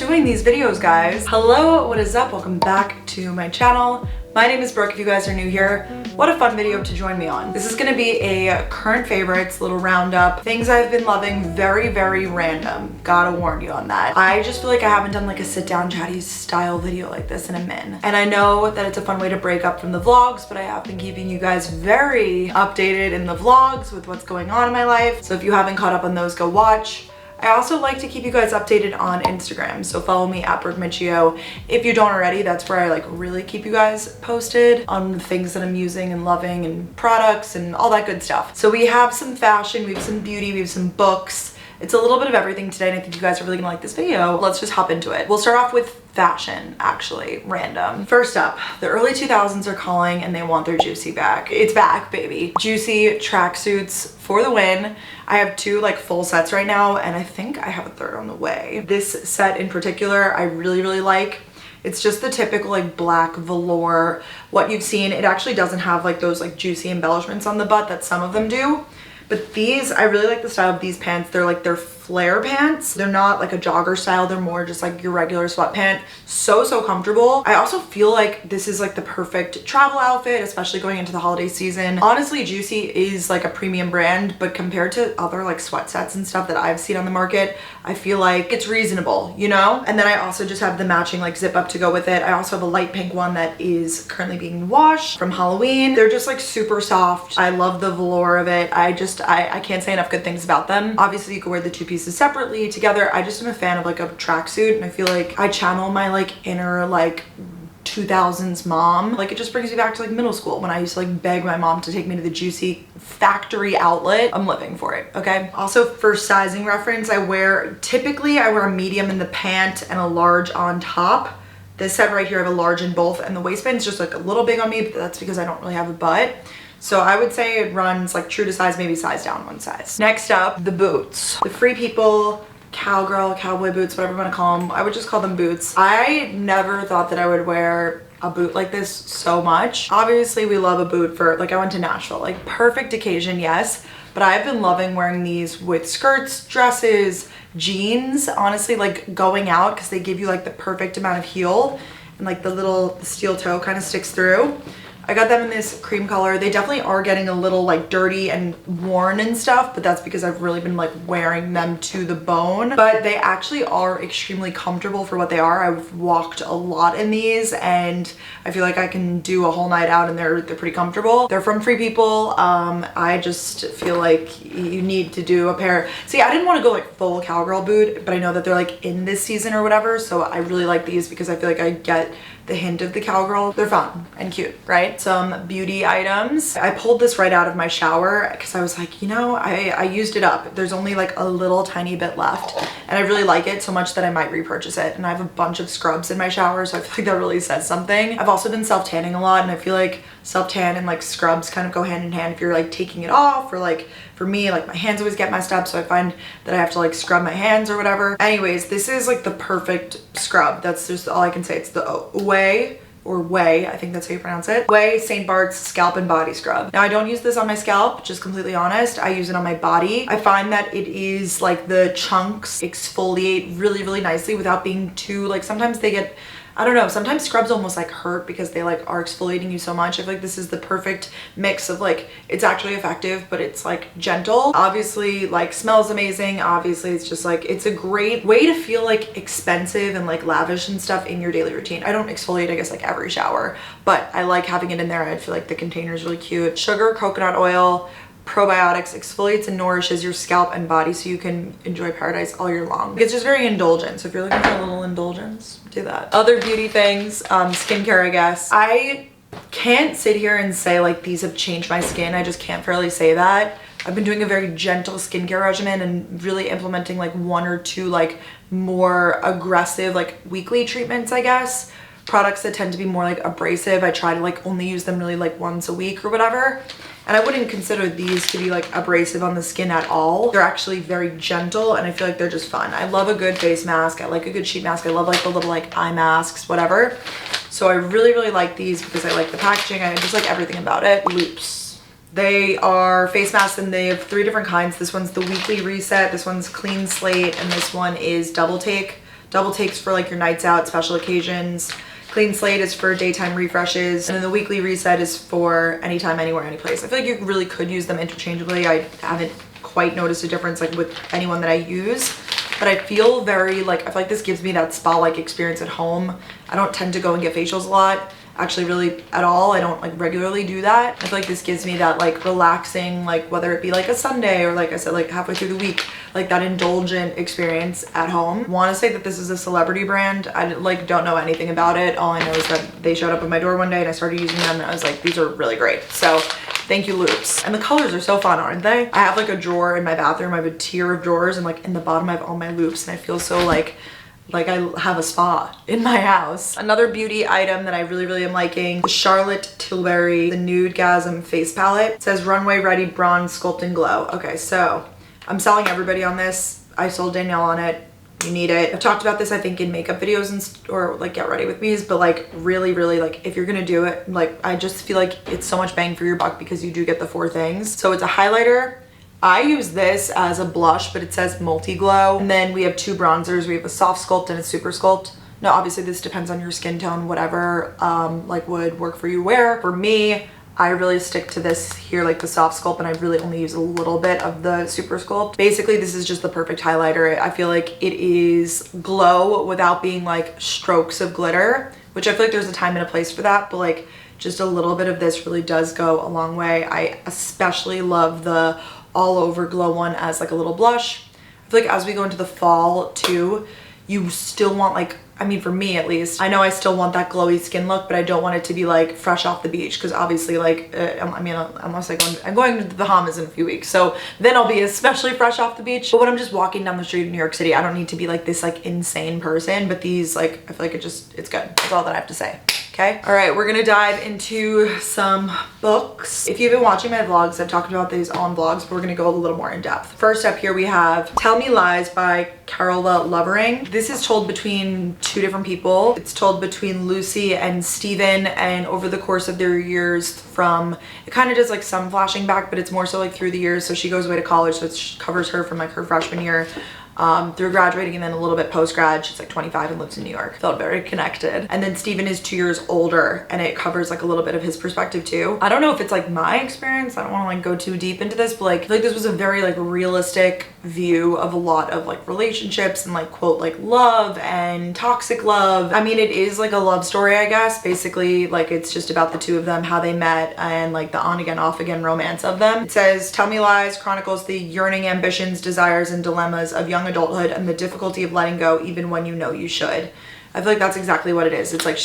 doing these videos, guys. Hello, what is up? Welcome back to my channel. My name is Brooke if you guys are new here. What a fun video to join me on. This is gonna be a current favorites, little roundup. Things I've been loving, very, very random. Gotta warn you on that. I just feel like I haven't done like a sit down chatty style video like this in a minute. And I know that it's a fun way to break up from the vlogs, but I have been keeping you guys very updated in the vlogs with what's going on in my life. So if you haven't caught up on those, go watch. I also like to keep you guys updated on Instagram, so follow me at Brooke Michio. If you don't already, that's where I like really keep you guys posted on the things that I'm using and loving and products and all that good stuff. So we have some fashion, we have some beauty, we have some books. It's a little bit of everything today, and I think you guys are really gonna like this video. Let's just hop into it. We'll start off with fashion, actually, random. First up, the early 2000s are calling and they want their Juicy back. It's back, baby. Juicy tracksuits for the win. I have two like full sets right now, and I think I have a third on the way. This set in particular, I really, really like. It's just the typical like black velour, what you've seen. It actually doesn't have like those like juicy embellishments on the butt that some of them do. But these, I really like the style of these pants. They're flare pants. They're not like a jogger style. They're more just like your regular sweatpant. So comfortable. I also feel like this is like the perfect travel outfit, especially going into the holiday season. Honestly, Juicy is like a premium brand, but compared to other like sweat sets and stuff that I've seen on the market, I feel like it's reasonable, you know? And then I also just have the matching like zip up to go with it. I also have a light pink one that is currently being washed from Halloween. They're just like super soft. I love the velour of it. I can't say enough good things about them. Obviously you can wear the two pieces separately, together. I just am a fan of like a tracksuit, and I feel like I channel my like inner like 2000s mom. Like it just brings me back to like middle school when I used to like beg my mom to take me to the Juicy factory outlet. I'm living for it, okay? Also, for sizing reference, typically I wear a medium in the pant and a large on top. This set right here I have a large in both, and the waistband's just like a little big on me, but that's because I don't really have a butt. So I would say it runs like true to size, maybe size down one size. Next up, the boots. The Free People cowgirl, cowboy boots, whatever you want to call them. I would just call them boots. I never thought that I would wear a boot like this so much. Obviously we love a boot for, like I went to Nashville, like perfect occasion, yes. But I've been loving wearing these with skirts, dresses, jeans, honestly, like going out, because they give you like the perfect amount of heel, and like the steel toe kind of sticks through. I got them in this cream color. They definitely are getting a little like dirty and worn and stuff, but that's because I've really been like wearing them to the bone. But they actually are extremely comfortable for what they are. I've walked a lot in these, and I feel like I can do a whole night out and they're pretty comfortable. They're from Free People. I just feel like you need to do a pair. See, I didn't want to go like full cowgirl boot, but I know that they're like in this season or whatever, so I really like these because I feel like I get the hint of the cowgirl. They're fun and cute, right? Some beauty items. I pulled this right out of my shower because I was like, you know, I used it up. There's only like a little tiny bit left, and I really like it so much that I might repurchase it. And I have a bunch of scrubs in my shower, so I feel like that really says something. I've also been self-tanning a lot, and I feel like self-tan and like scrubs kind of go hand in hand if you're like taking it off, or like for me, like my hands always get messed up, so I find that I have to like scrub my hands or whatever. Anyways, this is like the perfect scrub. That's just all I can say. It's the Ouai, I think that's how you pronounce it. Ouai St. Bart's Scalp and Body Scrub. Now I don't use this on my scalp, just completely honest. I use it on my body. I find that it is like the chunks exfoliate really, really nicely without being too, like sometimes they get, I don't know, sometimes scrubs almost like hurt because they like are exfoliating you so much. I feel like this is the perfect mix of like, it's actually effective, but it's like gentle. Obviously like smells amazing. Obviously it's just like, it's a great way to feel like expensive and like lavish and stuff in your daily routine. I don't exfoliate, I guess, like every shower, but I like having it in there. I feel like the container is really cute. Sugar, coconut oil, probiotics, exfoliates and nourishes your scalp and body so you can enjoy paradise all year long. It's just very indulgent, so if you're looking for a little indulgence, do that. Other beauty things, skincare, I guess. I can't sit here and say like these have changed my skin. I just can't fairly say that. I've been doing a very gentle skincare regimen and really implementing like one or two like more aggressive like weekly treatments, I guess. Products that tend to be more like abrasive, I try to like only use them really like once a week or whatever. And I wouldn't consider these to be like abrasive on the skin at all. They're actually very gentle, and I feel like they're just fun. I love a good face mask. I like a good sheet mask. I love like the little like eye masks, whatever. So I really, really like these because I like the packaging. I just like everything about it. Loops. They are face masks, and they have 3 different kinds. This one's the weekly reset, this one's clean slate, and this one is double take. Double Takes for like your nights out, special occasions. Clean Slate is for daytime refreshes, and then the Weekly Reset is for anytime, anywhere, anyplace. I feel like you really could use them interchangeably. I haven't quite noticed a difference like with anyone that I use, but I feel very like, I feel like this gives me that spa-like experience at home. I don't tend to go and get facials a lot, actually really at all. I don't like regularly do that. I feel like this gives me that like relaxing, like whether it be like a Sunday or like I said, like halfway through the week, like that indulgent experience at home. Want to say that this is a celebrity brand. I like don't know anything about it. All I know is that they showed up at my door one day and I started using them and I was like, these are really great. So thank you, Loops. And the colors are so fun, aren't they? I have like a drawer in my bathroom. I have a tier of drawers and like in the bottom I have all my Loops and I feel so like I have a spa in my house. Another beauty item that I really am liking, the Charlotte Tilbury, the Nude Gasm face palette. It says runway ready bronze sculpt and glow. Okay, so I'm selling everybody on this. I sold Danielle on it. You need it. I've talked about this I think in makeup videos and or like get ready with me's, but like really like if you're gonna do it, like I just feel like it's so much bang for your buck because you do get the 4 things. So it's a highlighter. I use this as a blush, but it says multi-glow. And then we have 2 bronzers. We have a soft sculpt and a super sculpt. Now, obviously this depends on your skin tone, whatever like would work for you wear. For me, I really stick to this here, like the soft sculpt, and I really only use a little bit of the super sculpt. Basically, this is just the perfect highlighter. I feel like it is glow without being like strokes of glitter, which I feel like there's a time and a place for that, but like just a little bit of this really does go a long way. I especially love the all over glow one as like a little blush. I feel like as we go into the fall too, you still want like, I mean for me at least, I know I still want that glowy skin look, but I don't want it to be like fresh off the beach because obviously like I mean unless I'm going to the Bahamas in a few weeks, so then I'll be especially fresh off the beach. But when I'm just walking down the street in New York City, I don't need to be like this like insane person, but these like I feel like it's good. That's all that I have to say. Okay. All right, we're gonna dive into some books. If you've been watching my vlogs, I've talked about these on vlogs, but we're gonna go a little more in depth. First up here we have Tell Me Lies by Carola Lovering. This is told between 2 different people. It's told between Lucy and Steven, and over the course of their years from, it kind of does like some flashing back, but it's more so like through the years. So she goes away to college, so it covers her from like her freshman year through graduating, and then a little bit post-grad. She's like 25 and lives in New York. Felt very connected. And then Steven is 2 years older, and it covers like a little bit of his perspective too. I don't know if it's like my experience. I don't want to like go too deep into this, but like I feel like this was a very like realistic view of a lot of like relationships and like quote like love and toxic love. I mean, it is like a love story, I guess. Basically, like it's just about the 2 of them, how they met, and like the on again, off again romance of them. It says Tell Me Lies chronicles the yearning ambitions, desires, and dilemmas of young adulthood and the difficulty of letting go even when you know you should. I feel like that's exactly what it is. It's like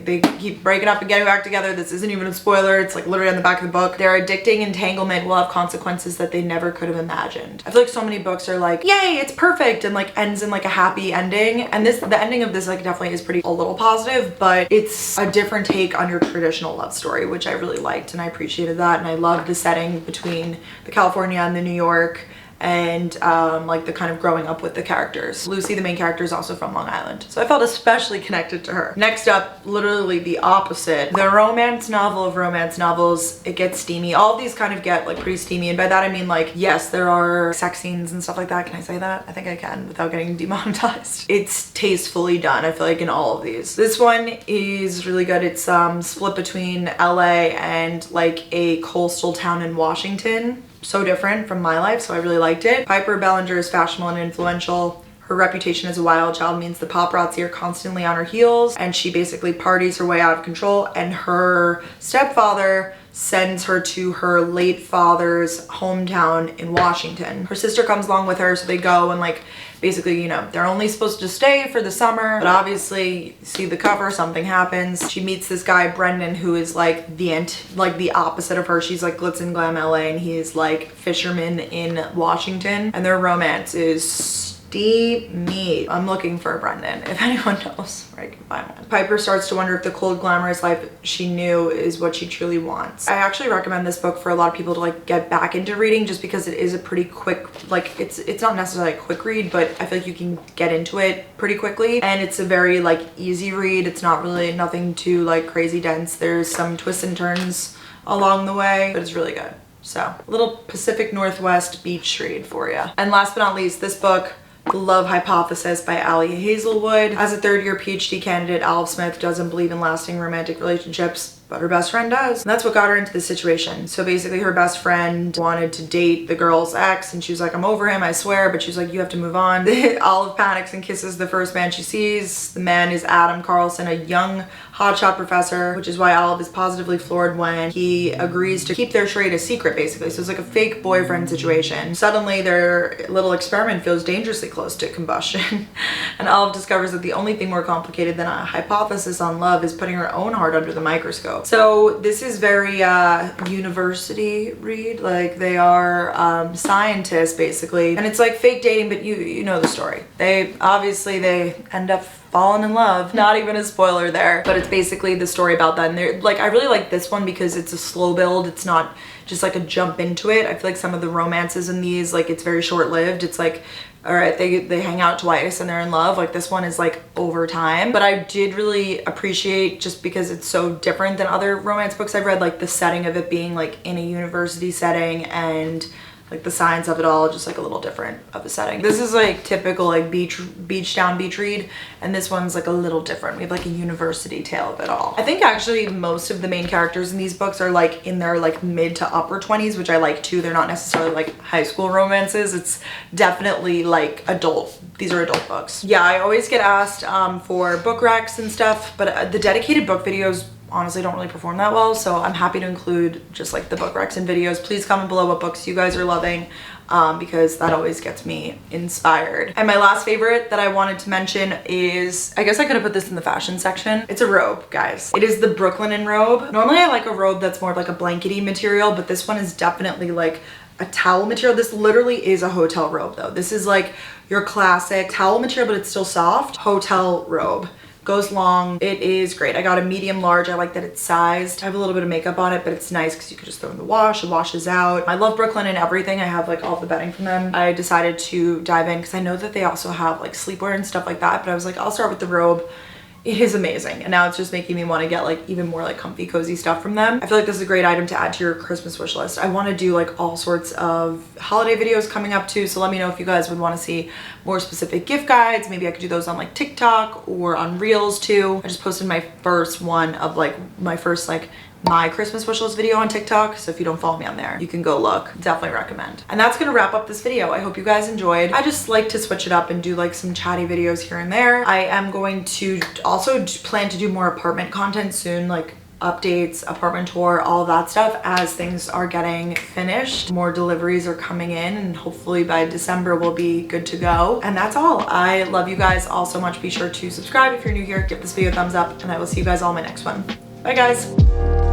they keep breaking up and getting back together. This isn't even a spoiler. It's like literally on the back of the book. Their addicting entanglement will have consequences that they never could have imagined. I feel like so many books are like, yay, it's perfect, and like ends in like a happy ending. And the ending of this like definitely is a little positive, but it's a different take on your traditional love story, which I really liked, and I appreciated that. And I loved the setting between the California and the New York, and like the kind of growing up with the characters. Lucy, the main character, is also from Long Island, so I felt especially connected to her. Next up, literally the opposite, the romance novel of romance novels. It gets steamy. All of these kind of get like pretty steamy, and by that I mean like, yes, there are sex scenes and stuff like that. Can I say that? I think I can without getting demonetized. It's tastefully done, I feel like, in all of these. This one is really good. It's split between LA and like a coastal town in Washington. So different from my life, so I really liked it. Piper Bellinger is fashionable and influential. Her reputation as a wild child means the paparazzi are constantly on her heels, and she basically parties her way out of control, and her stepfather sends her to her late father's hometown in Washington. Her sister comes along with her, so they go and like basically, you know, they're only supposed to stay for the summer, but obviously you see the cover, something happens. She meets this guy Brendan, who is like the opposite of her. She's like glitz and glam LA, and he's like fisherman in Washington, and their romance is steamy. I'm looking for a Brendan, if anyone knows where I can find one. Piper starts to wonder if the cold, glamorous life she knew is what she truly wants. I actually recommend this book for a lot of people to like get back into reading, just because it is a pretty quick, like it's not necessarily a quick read, but I feel like you can get into it pretty quickly, and it's a very like easy read. It's not really nothing too like crazy dense. There's some twists and turns along the way, but it's really good. So a little Pacific Northwest beach read for you. And last but not least, this book, The Love Hypothesis by Allie Hazelwood. As a third-year PhD candidate, Olive Smith doesn't believe in lasting romantic relationships, but her best friend does. And that's what got her into this situation. So basically her best friend wanted to date the girl's ex and she was like, I'm over him, I swear, but she's like, you have to move on. Olive panics and kisses the first man she sees. The man is Adam Carlson, a young hotshot professor, which is why Olive is positively floored when he agrees to keep their charade a secret, basically. So it's like a fake boyfriend situation. Suddenly their little experiment feels dangerously close to combustion. And Olive discovers that the only thing more complicated than a hypothesis on love is putting her own heart under the microscope. So this is very university read, like they are scientists basically, and it's like fake dating, but you know the story. They end up falling in love. Not even a spoiler there, but it's basically the story about that. And they're like, I really like this one because it's a slow build. It's not just like a jump into it. I feel like some of the romances in these, like it's very short-lived. It's like, all right, they hang out twice and they're in love. Like this one is like over time. But I did really appreciate, just because it's so different than other romance books I've read, like the setting of it being like in a university setting and like the science of it all, just like a little different of a setting. This is like typical like beach read, and this one's like a little different. We have like a university tale of it all. I think actually most of the main characters in these books are like in their like mid to upper 20s, which I like too. They're not necessarily like high school romances. It's definitely like adult. These are adult books. Yeah, I always get asked for book recs and stuff, but the dedicated book videos honestly don't really perform that well, so I'm happy to include just like the book recs and videos. Please comment below what books you guys are loving, because that always gets me inspired. And my last favorite that I wanted to mention is, I guess I could have put this in the fashion section. It's a robe, guys. It is the Brooklinen robe. Normally I like a robe that's more of like a blankety material, but this one is definitely like a towel material. This literally is a hotel robe though. This is like your classic towel material, but it's still soft hotel robe. Goes long. It is great. I got a medium large. I like that it's sized. I have a little bit of makeup on it, but it's nice because you can just throw it in the wash. It washes out. I love Brooklyn and everything. I have like all the bedding from them. I decided to dive in because I know that they also have like sleepwear and stuff like that, but I was like, I'll start with the robe. It is amazing, and now it's just making me want to get like even more like comfy cozy stuff from them. I feel like this is a great item to add to your Christmas wish list. I want to do like all sorts of holiday videos coming up too, so let me know if you guys would want to see more specific gift guides. Maybe I could do those on like TikTok or on Reels too. I just posted my first one of like my first like my Christmas wish list video on TikTok, so if you don't follow me on there, you can go look. Definitely recommend. And that's gonna wrap up this video. I hope you guys enjoyed. I just like to switch it up and do like some chatty videos here and there. I am going to also plan to do more apartment content soon, like updates, apartment tour, all of that stuff as things are getting finished. More deliveries are coming in, and hopefully by December we'll be good to go. And that's all. I love you guys all so much. Be sure to subscribe if you're new here, give this video a thumbs up, and I will see you guys all in my next one. Bye guys.